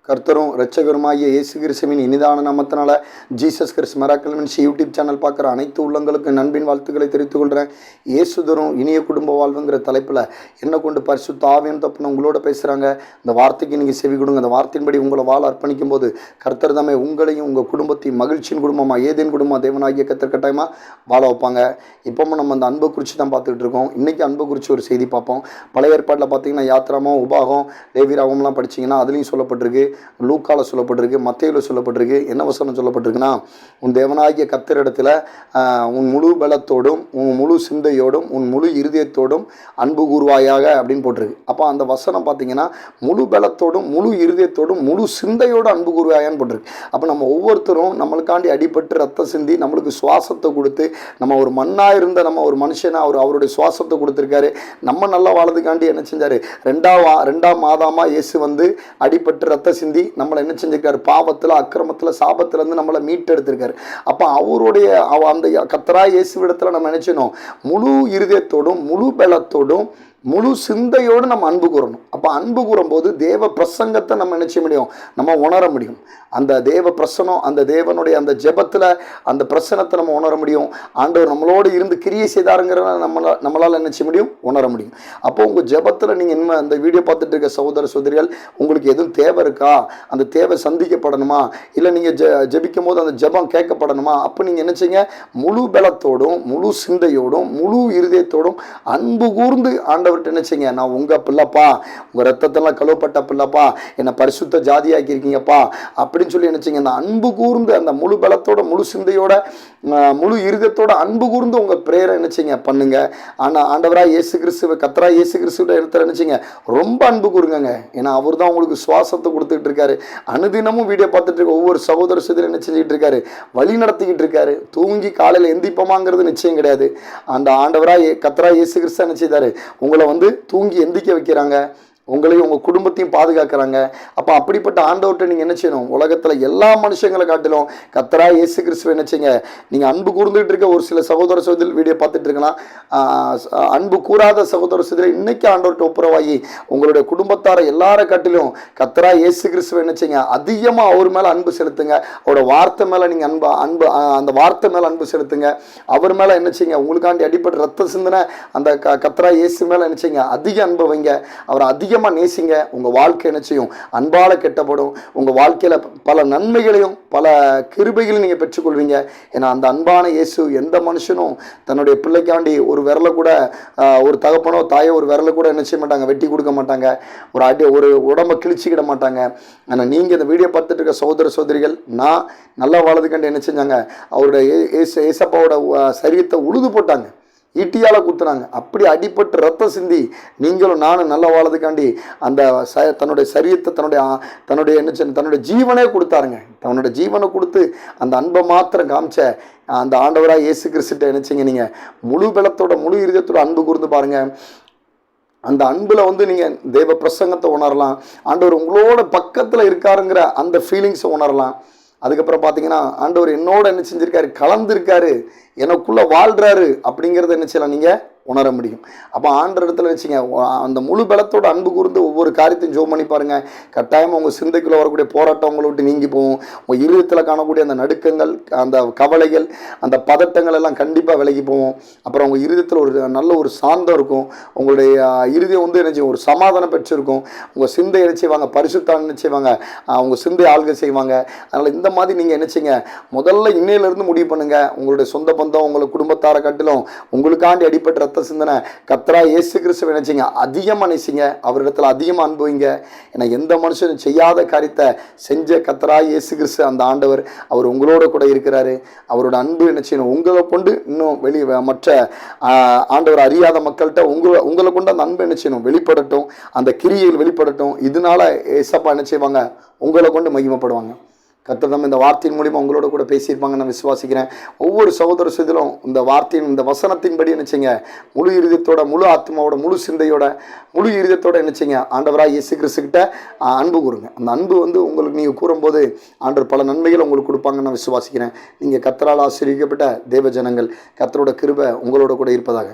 கர்த்தரும் இரட்சகருமாகிய இயேசு கிறிஸ்துவின் இனிதான நாமத்தினால Jesus Christ miracle ministry YouTube channel பார்க்குற அனைத்து உள்ளங்களுக்கு நண்பின் வாழ்த்துக்களை தெரிவித்துக் கொள்கிறேன். இயேசுதரும் இனிய குடும்ப வாழ்வுங்கிற தலைப்பில் என்ன கொண்டு பரிசுத்த ஆவியின் தப்புன்னு உங்களோட பேசுகிறாங்க. இந்த வார்த்தைக்கு நீங்கள் செவி கொடுங்க. அந்த வார்த்தையின்படி உங்களை வாழ அர்ப்பணிக்கும் போது கர்த்தர் தாமே உங்களையும் உங்கள் குடும்பத்தையும் மகிழ்ச்சியின் குடும்பமாக ஏதேன் குடும்பமாக தேவனாகிய கர்த்தர் கட்டாயமாக வாழ வைப்பாங்க. இப்போவும் நம்ம அந்த அன்பை குறித்து தான் பார்த்துக்கிட்டு இருக்கோம். இன்றைக்கி அன்பை குறித்து ஒரு செய்தி பார்ப்போம். பழைய ஏற்பாட்டில் பார்த்தீங்கன்னா யாத்திராமம், உபாகம், லேவியராகமம்லாம் படிச்சிங்கன்னா அதுலேயும் சொல்லப்பட்டிருக்கு, லூக்கால சொல்லப்பட்டிருக்கு, மத்தேயுவில் சொல்லப்பட்டிருக்கு. என்ன வசனம் சொல்லப்பட்டிருக்குன்னா, உன் தேவனாகிய கர்த்தரிடத்தில் உன் முழு பலத்தோடும் உன் முழு சிந்தையோடும் உன் முழு இருதயத்தோடும் அன்பு கூர்வாயாக அப்படின்னு போட்டிருக்கு. அப்போ அந்த வசனம் பார்த்தீங்கன்னா முழு பலத்தோடும் முழு இருதயத்தோடும் முழு சிந்தையோடு அன்பு கூர்வாயான்னு போட்டிருக்கு. அப்போ நம்ம ஒவ்வொருத்தரும் நம்மளுக்காண்டி அடிபட்டு ரத்தம் சிந்தி நம்மளுக்கு சுவாசத்தை கொடுத்து, நம்ம ஒரு மண்ணாக இருந்த நம்ம ஒரு மனுஷனை அவருடைய சுவாசத்தை கொடுத்துருக்காரு. நம்ம நல்லா வாழறதுக்காண்டி என்ன செஞ்சார்? ரெண்டாம் மாதமாக இயேசு வந்து அடிபட்டு ரத்த சிந்தி நம்மளை என்ன செஞ்சிருக்காரு? பாவத்தில், அக்கிரமத்தில், சாபத்திலேருந்து நம்மளை மீட்டெடுத்திருக்காரு. அப்போ அவருடைய அந்த கர்த்தராகிய இயேசுவிடத்தில் நம்ம நினைச்சணும் முழு இருதயத்தோடும் முழு பலத்தோடும் முழு சிந்தையோடு நம்ம அன்பு கூறணும். அப்போ அன்பு கூறும்போது தேவ பிரசங்கத்தை நம்ம நினைச்ச முடியும், நம்ம உணர முடியும். அந்த தேவ பிரசனம், அந்த தேவனுடைய அந்த ஜெபத்தில் அந்த பிரசனத்தை நம்ம உணர முடியும். ஆண்டவர் நம்மளோடு இருந்து கிரியை செய்தாருங்கிறத நம்மளால் நினைச்ச முடியும், உணர முடியும். அப்போ உங்கள் ஜெபத்தில் நீங்கள் இனிமேல் அந்த வீடியோ பார்த்துட்டு இருக்க சகோதர சகோதரிகள், உங்களுக்கு எதுவும் தேவை இருக்கா? அந்த தேவை சந்திக்கப்படணுமா? இல்லை நீங்கள் ஜெபிக்கும் போது அந்த ஜெபம் கேட்கப்படணுமா? அப்போ நீங்கள் நினைச்சிங்க முழு பலத்தோடும் முழு சிந்தையோடும் முழு இருதயத்தோடும் அன்பு கூர்ந்து ஆண்டவர் நினைச்சீங்க, நான் உங்க பிள்ளைப்பா, உங்க ரத்தத்தெல்லாம் கழுவப்பட்ட பிள்ளைப்பா, என்னை பரிசுத்த ஜாதியாக்கி இருக்கீங்கப்பா அப்படின்னு சொல்லி நினைச்சீங்க. அந்த அன்பு கூர்ந்து அந்த முழு பலத்தோட முழு சிந்தையோட முழு இருதயத்தோட அன்பு கூர்ந்து உங்க பிரேயரை நினைச்சீங்க பண்ணுங்க. ஆனால் ஆண்டவராக இயேசு கிறிஸ்துவ கர்த்தரா இயேசு கிறிஸ்துவ இடத்துல நினைச்சீங்க ரொம்ப அன்பு கூறுங்க. ஏன்னா அவர் தான் உங்களுக்கு சுவாசத்தை கொடுத்துட்டு இருக்காரு. அனுதினமும் வீடியோ பார்த்துட்டு இருக்க ஒவ்வொரு சகோதர சகோதரி என்ன செஞ்சுட்டு இருக்காரு? வழி நடத்திக்கிட்டு இருக்காரு. தூங்கி காலையில் எந்திப்போமாங்கிறது நிச்சயம் கிடையாது. அந்த ஆண்டவராக கர்த்தரா இயேசு கிறிஸ்து என்ன செய்தாரு? உங்களை வந்து தூங்கி எந்திக்க வைக்கிறாங்க, உங்களையும் உங்கள் குடும்பத்தையும் பாதுகாக்கிறாங்க. அப்போ அப்படிப்பட்ட ஆண்டவர்கிட்ட நீங்கள் என்ன செய்யணும்? உலகத்தில் எல்லா மனுஷங்களை காட்டிலும் கர்த்தரா இயேசு கிறிஸ்துவ என்ன செய்யுங்க? நீங்கள் அன்பு கூர்ந்துகிட்டு இருக்க ஒரு சில சகோதர சகோதரி வீடியோ பார்த்துட்டு இருக்கலாம், அன்பு கூறாத சகோதர சகோதரி இன்னைக்கு ஆண்டவர்கிட்ட ஒப்புரவாகி உங்களுடைய குடும்பத்தாரை எல்லாரை காட்டிலும் கர்த்தரா இயேசு கிறிஸ்துவ என்ன செய்யுங்க? அதிகமாக அவர் மேலே அன்பு செலுத்துங்க. அவரோட வார்த்தை மேலே நீங்கள் அன்பு அந்த வார்த்தை மேலே அன்பு செலுத்துங்க. அவர் மேலே என்ன செய்யுங்க? உங்களுக்காண்டி அடிப்பட்டு ரத்த சிந்தனை அந்த கர்த்தரா இயேசு மேலே என்ன செய்யுங்க? அதிக அன்பு வைங்க. அவர் அதிக நேசிங்க. உங்க வாழ்க்கை என்ன செய்யும்? அன்பால கெட்டப்படும். உங்க வாழ்க்கையில பல நன்மைகளையும் பல கிருபைகளையும் நீங்க பெற்றுக்கொள்வீங்க. ஏன்னா அந்த அன்பான இயேசு எந்த மனுஷனும் தன்னுடைய பிள்ளைக்காண்டி ஒரு விரலை கூட, ஒரு தகப்பனோ தாயோ ஒரு விரலை கூட என்ன செய்ய மாட்டாங்க? வெட்டி கொடுக்க மாட்டாங்க. ஒரு உடம்பை கிழிச்சிக்கிட மாட்டாங்க. ஆனால் நீங்க இந்த வீடியோ பார்த்துட்டு இருக்க சகோதர சகோதரிகள், நான் நல்லா வாழறதுக்காண்டி என்ன செஞ்சாங்க? அவருடைய ஏசப்பாவோட சரீரத்தை உழுது போட்டாங்க, ஈட்டியால் குத்துனாங்க. அப்படி அடிப்பட்டு ரத்தம் சிந்தி நீங்களும் நானும் நல்லா வாழறதுக்காண்டி அந்த தன்னுடைய சரீரத்தை தன்னுடைய ஜீவனே கொடுத்தாருங்க. தன்னுடைய ஜீவனை கொடுத்து அந்த அன்பை மாத்திரம் காமிச்ச அந்த ஆண்டவராக இயேசு கிறிஸ்துட்ட நினைச்சிங்க, நீங்கள் முழு பலத்தோட முழு இருதயத்தோட அன்பு கூர்ந்து பாருங்க. அந்த அன்பில் வந்து நீங்கள் தேவ பிரசங்கத்தை உணரலாம். ஆண்டவர் உங்களோட பக்கத்தில் இருக்காருங்கிற அந்த ஃபீலிங்ஸை உணரலாம். அதுக்கப்புறம் பார்த்தீங்கன்னா ஆண்டவர் என்னோட என்ன செஞ்சிருக்காரு? கலந்துருக்காரு, எனக்குள்ளே வாழ்கிறாரு அப்படிங்கிறத என்ன செய்யலாம்? நீங்கள் உணர முடியும். அப்போ ஆண்டவர் இடத்துல வச்சுங்க அந்த முழு பலத்தோட அன்பு கூர்ந்து ஒவ்வொரு காரியத்தையும் ஜோம் பண்ணி பாருங்கள். கட்டாயமாக உங்கள் சிந்தைக்குள்ளே வரக்கூடிய போராட்டம் உங்களை விட்டு நீங்கி போகும். உங்கள் இருதயத்தில் காணக்கூடிய அந்த நடுக்கங்கள், அந்த கவலைகள், அந்த பதட்டங்கள் எல்லாம் கண்டிப்பாக விலகி போகும். அப்புறம் உங்கள் இருதயத்தில் ஒரு நல்ல ஒரு சாந்தம் இருக்கும். உங்களுடைய இருதயம் வந்து என்ன செய்யும்? ஒரு சமாதானம் பெற்றிருக்கும். உங்கள் சிந்தை என்ன செய்வாங்க? பரிசுத்தான் என்ன செய்வாங்க? உங்கள் சிந்தை ஆள்கை செய்வாங்க. அதனால் இந்த மாதிரி நீங்கள் என்ன செய்யுங்க? முதல்ல இன்னையிலேருந்து முடிவு பண்ணுங்கள். உங்களுடைய சொந்த பந்தம், உங்களை குடும்பத்தாரை காட்டிலும் உங்களுக்காண்டி அடிப்பட்ட சிந்தனை கர்த்தரா இயேசு கிறிஸ்துவ நினைச்சிங்க அதிகமாக நேசிங்க. அவரிடத்துல அதிகமாக அனுபவிங்க. ஏன்னா எந்த மனுஷனும் செய்யாத காரியத்தை செஞ்ச கர்த்தரா இயேசு கிறிஸ்து அந்த ஆண்டவர், அவர் உங்களோட கூட இருக்கிறாரு. அவரோட அன்பு என்ன செய்யணும்? உங்களை கொண்டு இன்னும் மற்ற ஆண்டவர் அறியாத மக்கள்கிட்ட உங்களை கொண்டு அந்த அன்பு என்ன செய்யணும்? வெளிப்படட்டும், அந்த கிரியையில் வெளிப்படட்டும். இதனால ஏசப்பா என்ன செய்வாங்க? உங்களை கொண்டு மகிமைப்படுவாங்க. கர்த்தர் நம்ம இந்த வார்த்தையின் மூலிமா உங்களோட கூட பேசியிருப்பாங்க நான் விசுவாசிக்கிறேன். ஒவ்வொரு சகோதர சகோதரியும் இந்த வார்த்தையின் இந்த வசனத்தின்படி என்னச்சிங்க? முழு இருதயத்தோட முழு ஆத்மாவோட முழு சிந்தையோட முழு இருதயத்தோட என்னச்சிங்க? ஆண்டவராக இயேசு கிறிஸ்துக்கிட்ட அன்பு கூறுங்க. அந்த அன்பு வந்து உங்களுக்கு நீங்கள் கூறும்போது ஆண்டவர் பல நன்மைகளை உங்களுக்கு கொடுப்பாங்கன்னு நான் விசுவாசிக்கிறேன். நீங்கள் கர்த்தரால் ஆசீர்வதிக்கப்பட்ட தேவ ஜனங்கள். கர்த்தரோட கிருபை உங்களோட கூட இருப்பதாக.